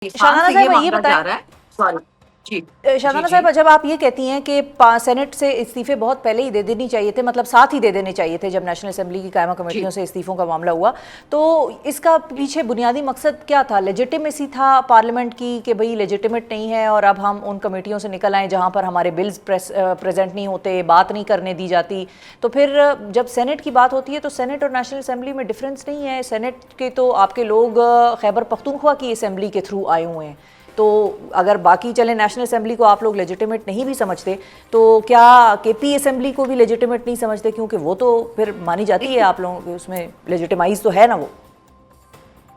खान शाहनाना से ये साहिबा ये मांगा जा बताएं, रहा है। सॉरी। जी जी शाहनाना जी। साहिबा, जब आप ये कहती हैं कि सेनेट से इस्तीफे बहुत पहले ही दे देनी चाहिए थे, मतलब साथ ही दे देने चाहिए थे जब नेशनल असेंबली की कायमा जी कमेटियों से इस्तीफों का मामला हुआ, तो इसका पीछे बुनियादी मकसद क्या था? लेजिटिमेसी था पार्लियामेंट की कि भाई लेजिटिमेट नहीं है और अब हम उन कमेटियों से निकल आएँ जहाँ पर हमारे बिल्स प्रेजेंट नहीं होते, बात नहीं करने दी जाती? तो फिर जब सेनेट की बात होती है तो सेनेट और नेशनल असेंबली में डिफरेंस नहीं है। सेनेट के तो आपके लोग खैबर पख्तूनख्वा की असेंबली के थ्रू आए हुए हैं, तो अगर बाकी चले नेशनल असेंबली को आप लोग लेजिटिमेट नहीं भी समझते, तो क्या केपी असेंबली को भी लेजिटिमेट नहीं समझते? क्योंकि वो तो फिर मानी जाती है देखिए आप लोगों के उसमें, लेजिटिमाइज तो है ना वो।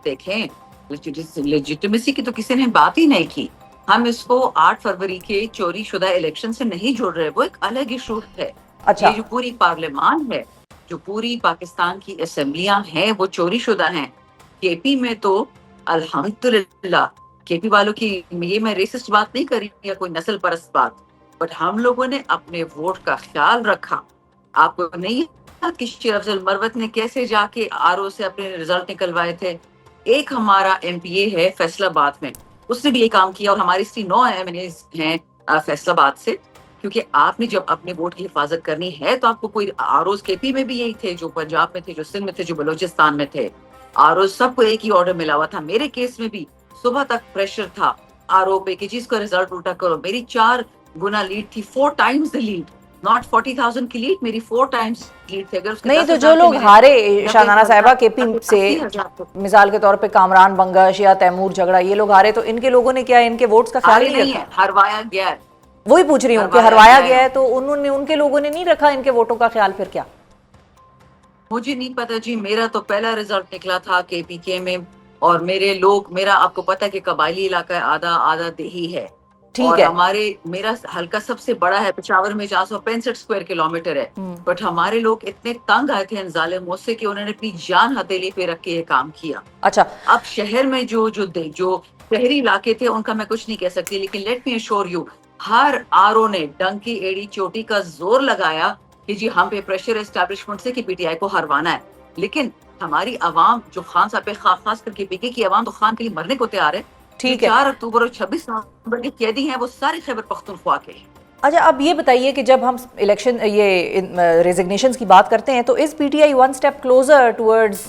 देखें, लेजिटिमेसी की तो किसी ने बात ही नहीं की। हम इसको 8 फरवरी के चोरी शुदा इलेक्शन से नहीं जोड़ रहे, वो एक अलग इशू है। अच्छा। ये जो पूरी पार्लियामान है, जो पूरी पाकिस्तान की असेंबलियां हैं, वो चोरी शुदा हैं। केपी में तो अल्हम्दुलिल्लाह, केपी वालों की, ये मैं रेसिस्ट बात नहीं कर रही या कोई नस्ल परस्त बात, बट हम लोगों ने अपने वोट का ख्याल रखा। आपको नहीं याद कि शेर अफजल मरवत ने कैसे जाके आरओ से अपने रिजल्ट निकलवाए थे? एक हमारा एमपीए है फैसलाबाद में, उसने भी ये काम किया, और हमारी 9 एमएनए हैं फैसलाबाद से। क्योंकि आपने जब अपने वोट की हिफाजत करनी है तो आपको कोई आरओ, केपी में भी यही थे, जो पंजाब में थे, जो सिंध में थे, जो बलूचिस्तान में थे, आरओ सबको एक ही ऑर्डर मिला हुआ था। मेरे केस में भी सुबह तक प्रेशर था आरओ पे कि जिसको रिजल्ट उल्टा करो। मेरी 4 गुना लीड थी, 4 टाइम्स द लीड, नॉट 40,000 की लीड, मेरी 4 टाइम्स लीड थी। अगर उसके नहीं, तो जो 10,000 थे लोग मेरे हारे 90,000, शाहनाना साहिबा केपी से, 80,000 थे। मिसाल के तौर पे कामरान बंगश या तैमूर झगड़ा, ये लोग हारे, तो इनके लोगों ने क्या इनके वोट्स का ख्याल हारे नहीं नहीं रखा? है, हरवाया गया है। वही पूछ रही हूँ कि हरवाया हरवाया गया गया है। है तो उन्होंने, उनके लोगों ने नहीं रखा इनके वोटों का ख्याल, फिर क्या? मुझे नहीं पता जी, मेरा तो पहला रिजल्ट निकला था केपीके में, और मेरे लोग, मेरा आपको पता है कि कबायली इलाका है, आधा आधा देही है, ठीक और है। हमारे, मेरा हल्का सबसे बड़ा है, पेशावर में 465 स्क्वायर किलोमीटर है। बट हमारे लोग इतने तंग आए थे इन जालिमों से कि उन्होंने अपनी जान हथेली पे रख के ये काम किया। अच्छा। अब शहर में जो शहरी इलाके थे उनका मैं कुछ नहीं कह सकती, लेकिन let me assure you, her RO ने डंकी एड़ी चोटी का जोर लगाया कि जी हम पे प्रेशर एस्टैब्लिशमेंट से कि पीटीआई को हरवाना है। लेकिन हमारी आवाम जो खान साहब पे, खास करके पीके की आवाम, तो खान के लिए मरने को तैयार है। जो ठीक है। 4 अक्टूबर और 26 नवंबर के कैदी हैं, वो सारे खैबर पख्तूनख्वा के हैं। अच्छा, अब ये बताइए कि जब हम इलेक्शन, ये रेजिग्नेशंस की बात करते हैं, तो is PTI one step closer towards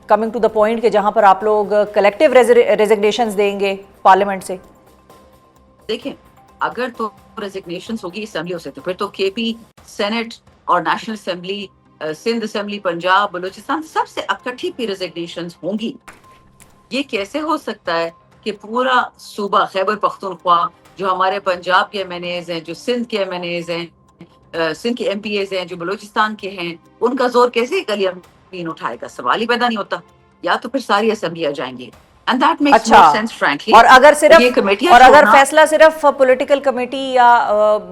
coming to the point कि जहां पर आप लोग कलेक्टिव रेजिग्नेशंस देंगे पार्लियामेंट से? देखें, अगर तो रेजिग्नेशन होगी असेंबलियों से, तो फिर तो केपी, सेनेट और national assembly, Sindh assembly, Punjab, Balochistan, सबसे इकट्ठी भी रेजिग्नेशन होंगी। ये कैसे हो सकता है कि पूरा सूबा खैबर पख्तूनख्वा, जो हमारे पंजाब के एमएनएज हैं, जो सिंध के एमएनएज हैं, सिंध के एमपीएज हैं, जो बलूचिस्तान के हैं, उनका जोर कैसे एक अली अमीन उठाएगा? सवाल ही पैदा नहीं होता। या तो फिर सारी असेंबली आ जाएंगी, एंड दैट मेक्स अच्छा। More sense frankly. और अगर ये सिर्फ, कमेटियां और अगर छोड़ना, फैसला सिर्फ पॉलिटिकल कमेटी या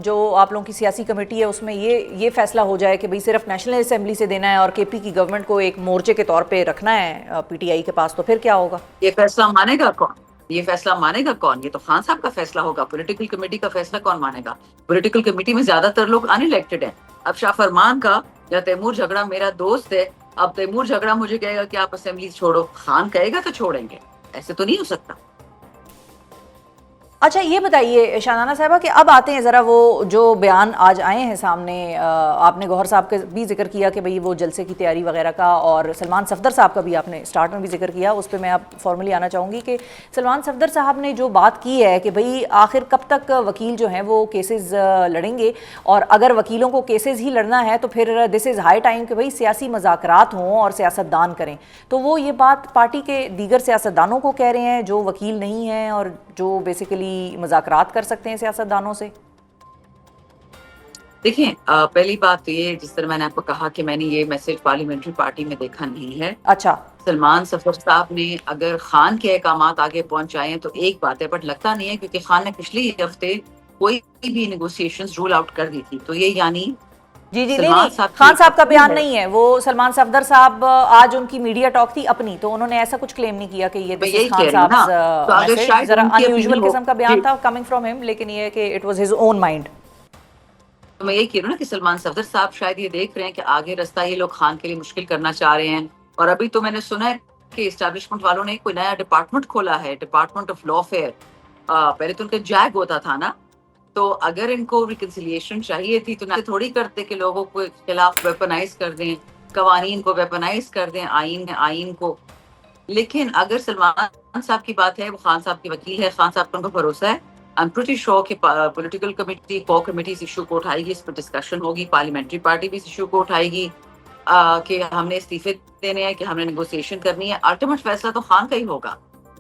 जो आप लोगों की सियासी कमेटी है उसमें ये फैसला हो जाए कि भाई सिर्फ नेशनल असेंबली से देना है और केपी की गवर्नमेंट को एक मोर्चे के तौर पे रखना है पीटीआई के पास, तो फिर क्या होगा? ये फैसला मानेगा कौन? ये फैसला मानेगा कौन? ये तो खान साहब का फैसला होगा। पॉलिटिकल कमेटी का फैसला कौन मानेगा? पॉलिटिकल कमेटी में ज्यादातर लोग अनइलेक्टेड हैं। अब शाह फरमान का या तैमूर झगड़ा मेरा दोस्त है, अब तैमूर झगड़ा मुझे कहेगा कि आप असेंबली छोड़ो, खान कहेगा तो छोड़ेंगे? ऐसे तो नहीं हो सकता। अच्छा, ये बताइए शाहनाना साहिबा कि अब आते हैं ज़रा वो जो बयान आज आए हैं सामने, आपने गौहर साहब का भी जिक्र किया कि भाई वो जलसे की तैयारी वगैरह का, और सलमान सफदर साहब का भी आपने स्टार्ट में भी जिक्र किया, उस पर मैं अब फॉर्मली आना चाहूँगी कि सलमान सफदर साहब ने जो बात की है कि भाई आखिर कब तक वकील जो हैं वो केसेस लड़ेंगे, और अगर वकीलों को केसेस ही लड़ना है तो फिर दिस इज़ हाई टाइम कि भाई सियासी मज़ाकरात हों और सियासतदान करें। तो वो ये बात पार्टी के दीगर सियासतदानों को कह रहे हैं जो वकील नहीं हैं और जो बेसिकली मज़ाकरात कर सकते हैं सियासतदानों से। देखिए, पहली बात तो ये, जिस तरह मैंने आपको कहा कि मैंने ये मैसेज पार्लियामेंट्री पार्टी में देखा नहीं है। अच्छा। सलमान सफदर साहब ने अगर खान के अहकामात आगे पहुंचाए हैं तो एक बात है, बट लगता नहीं है, क्योंकि खान ने पिछले हफ्ते कोई भी नेगोशिएशंस रूल आउट कर दी थी। तो ये यानी जी जी, नहीं सलमान नहीं, साहब खान साहब का बयान है। नहीं है वो। सलमान सफदर साहब, आज उनकी मीडिया टॉक थी अपनी, तो उन्होंने ऐसा कुछ क्लेम नहीं किया कि ये मैं दिस यही इज कह खान रही हूँ ना, साहब तो अगर मैसेज। शायद जरा उनकी अनयूजुअल opinion हो, किस्म का बयान था कमिंग फ्रॉम हिम, लेकिन ये है कि it was his own mind. तो मैं यही कह रही हूँ ना कि सलमान सफदर साहब शायद ये देख रहे हैं कि आगे रास्ता ये लोग खान के लिए मुश्किल करना चाह रहे हैं। और अभी तो मैंने सुना है کہ اسٹیبلشمنٹ والوں نے کوئی نیا ڈپارٹمنٹ کھولا ہے, ڈپارٹمنٹ آف لا فیئر. پہلے تو ان کا جیگ ہوتا تھا نا, تو اگر ان کو ریکنسیلیشن چاہیے تھی تو نہ تھوڑی کرتے کہ لوگوں کے خلاف ویپنائز کر دیں, قوانین کو ویپنائز کر دیں, آئین کو. لیکن اگر سلمان صاحب کی بات ہے, وہ خان صاحب کے وکیل ہے, خان صاحب کو ان کو بھروسہ ہے, آئی ایم پریٹی شیور کہ پولیٹیکل کمیٹی, کور کمیٹی اس ایشو کو اٹھائے گی, اس پہ ڈسکشن ہوگی, پارلیمنٹری پارٹی بھی اس ایشو کو اٹھائے گی کہ ہم نے استعفے دینے ہیں, کہ ہم نے نیگوسیشن کرنی ہے. الٹیمیٹ فیصلہ تو خان کا ہی ہوگا,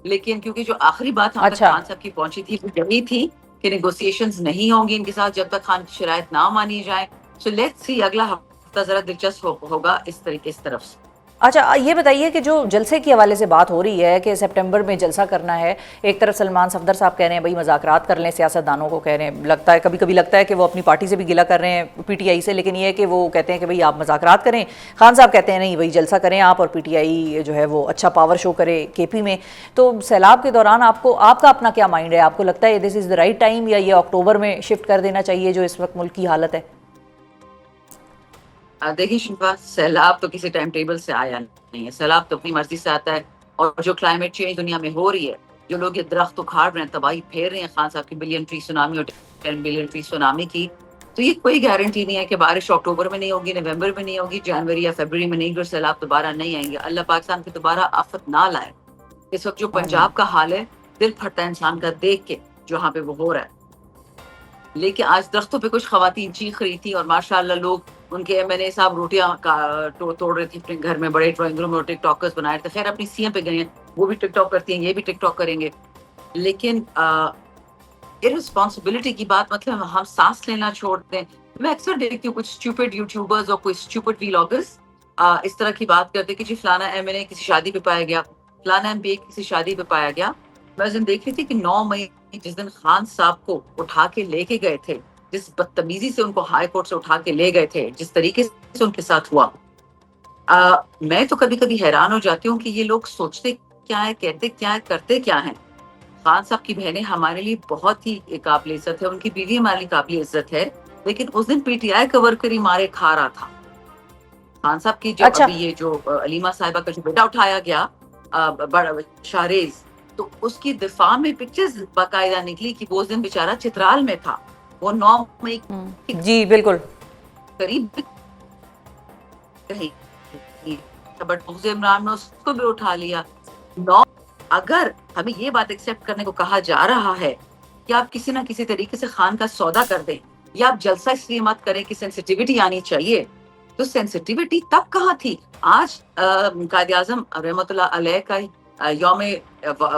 لیکن کیونکہ جو آخری بات ہم تک خان صاحب کی پہنچی تھی وہ یہی تھی کہ نیگوسیشنز نہیں ہوں گی ان کے ساتھ جب تک خان کی شرائط نہ مانی جائیں. سو لیٹس سی اگلا ہفتہ ذرا دلچسپ ہوگا اس طرف سے. اچھا یہ بتائیے کہ جو جلسے کے حوالے سے بات ہو رہی ہے کہ سپٹمبر میں جلسہ کرنا ہے, ایک طرف سلمان صفدر صاحب کہہ رہے ہیں بھائی مذاکرات کر لیں, سیاست دانوں کو کہہ رہے ہیں, لگتا ہے کبھی کبھی لگتا ہے کہ وہ اپنی پارٹی سے بھی گلہ کر رہے ہیں پی ٹی آئی سے, لیکن یہ ہے کہ وہ کہتے ہیں کہ بھائی آپ مذاکرات کریں. خان صاحب کہتے ہیں نہیں بھائی جلسہ کریں آپ, اور پی ٹی آئی جو ہے وہ اچھا پاور شو کرے کے پی میں. تو سیلاب کے دوران آپ کا اپنا کیا مائنڈ ہے؟ آپ کو لگتا ہے دس از دا رائٹ ٹائم, یا یہ اکتوبر میں شفٹ کر دینا چاہیے جو اس وقت ملک کی حالت ہے؟ دیکھیے شفا, سیلاب تو کسی ٹائم ٹیبل سے آیا نہیں ہے, سیلاب تو اپنی مرضی سے آتا ہے. اور جو کلائمیٹ چینج دنیا میں ہو رہی ہے, جو لوگ یہ درخت اکھاڑ رہے ہیں, تباہی پھیر رہے ہیں خان صاحب کی بلین ٹری سونامی اور 10 بلین ٹری سونامی کی, تو یہ کوئی گارنٹی نہیں ہے کہ بارش اکتوبر میں نہیں ہوگی, نومبر میں نہیں ہوگی, جنوری یا فیبرری میں نہیں ہوگی, سیلاب دوبارہ نہیں آئیں گے. اللہ پاکستان کی دوبارہ آفت نہ لائے. اس وقت جو پنجاب کا حال ہے, دل پھٹتا ہے انسان کا دیکھ کے جہاں پہ وہ ہو رہا ہے. لیکن آج درختوں پہ کچھ خواتین چیخ رہی تھی, اور ماشاءاللہ لوگ ان کے ایم این اے صاحب روٹیاں توڑ رہے تھے اپنے گھر میں, بڑے ڈرائنگ روم میں ٹک ٹاکرز بنائے تھے. خیر اپنی سی ایم پہ گئے ہیں, وہ بھی ٹک ٹاک کرتی ہیں, یہ بھی ٹک ٹاک کریں گے. لیکن ارسپانسبلٹی کی بات, مطلب ہم سانس لینا چھوڑ دیں. میں اکثر دیکھتی ہوں کچھ اسٹوپڈ یوٹیوبرز اور کوئی اسٹوپڈ ویلاگرز اس طرح کی بات کرتے کہ جی فلانا ایم این اے کسی شادی پہ پایا گیا, فلانا ایم پی اے کسی شادی پہ پایا گیا. میں اس دن دیکھ رہی تھی کہ 9 مئی جس دن خان صاحب کو اٹھا کے لے کے گئے تھے, جس بدتمیزی سے ان کو ہائی کورٹ سے اٹھا کے لے گئے تھے, جس طریقے سے ان کے ساتھ ہوا, میں تو کبھی کبھی حیران ہو جاتی ہوں کہ یہ لوگ سوچتے کیا ہے, کہتے کیا ہے, کرتے کیا ہیں. خان صاحب کی بہنیں ہمارے لیے بہت ہی قابل عزت ہے, ان کی بیوی ہمارے لیے قابل عزت ہے, لیکن اس دن پی ٹی آئی کا ورکر ہی مارے کھا رہا تھا. خان صاحب کی جو ابھی یہ جو علیمہ صاحبہ کا جو بیٹا اٹھایا گیا شاہریز, تو اس کی دفاع میں پکچرز باقاعدہ نکلی کہ وہ اس دن بیچارہ چترال میں تھا, وہ 9 مئی جی بالکل قریب, بٹ عمران نے اس کو بھی اٹھا لیا. اگر ہمیں یہ بات ایکسپٹ کرنے کو کہا جا رہا ہے کہ آپ کسی نہ کسی طریقے سے خان کا سودا کر دیں, یا آپ جلسہ اس لیے مت کریں کہ سینسٹیوٹی آنی چاہیے, تو سینسٹیوٹی تب کہاں تھی؟ آج قائد اعظم رحمۃ اللہ علیہ کا یوم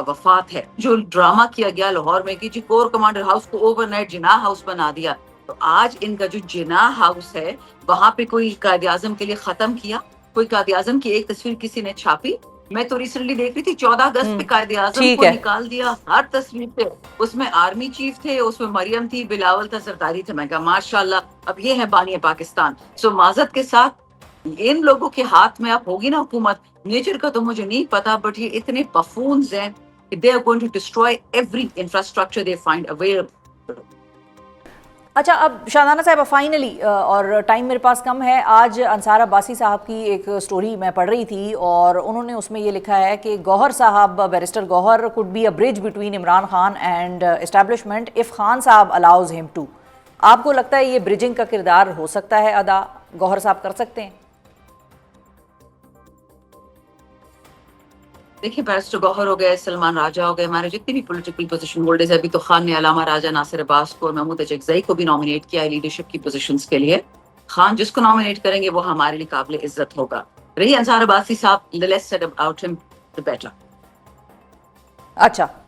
وفات ہے. جو ڈرامہ کیا گیا لاہور میں کہ جی کور کمانڈر ہاؤس کو اوور نائٹ جناح ہاؤس بنا دیا, تو آج ان کا جو جناح ہاؤس ہے وہاں پہ کوئی قائد اعظم کے لیے ختم کیا, کوئی قائد اعظم کی ایک تصویر کسی نے چھاپی؟ میں تو ریسنٹلی دیکھ رہی تھی 14 اگست پہ قائد اعظم کو نکال دیا ہر تصویر پہ, اس میں آرمی چیف تھے, اس میں مریم تھی, بلاول تھا, سرداری تھے. میں کہا ماشاءاللہ اب یہ ہے بانی پاکستان. سو معذرت کے ساتھ ان لوگوں کے ہاتھ میں اب ہوگی نا حکومت, نیچر کا تو مجھے نہیں پتا, بٹ یہ اتنے پفونز ہیں کہ they are going to destroy every infrastructure they find available. اچھا اب شاہدانہ صاحبہ فائنلی, اور ٹائم میرے پاس کم ہے, آج انصار عباسی صاحب کی ایک سٹوری میں پڑھ رہی تھی, اور انہوں نے اس میں یہ لکھا ہے کہ Gohar Sahab, barrister Gohar could be a bridge between Imran Khan and establishment if Khan Sahab allows him to. آپ کو لگتا ہے یہ بریجنگ کا کردار ہو سکتا ہے ادا, گوہر صاحب کر سکتے ہیں؟ دیکھیں بیرسٹر گوہر ہو گئے, سلمان راجہ ہو گئے, ہمارے جتنے بھی پولیٹیکل پوزیشن ہولڈرز ہیں, ابھی تو خان نے علامہ راجہ, ناصر عباس کو اور محمود اچکزئی کو بھی نامینیٹ کیا ہے لیڈرشپ کی پوزیشنز کے لیے. خان جس کو نامینیٹ کریں گے وہ ہمارے لیے قابل عزت ہوگا. رہی انصار عباسی صاحب, the less said about him the better. اچھا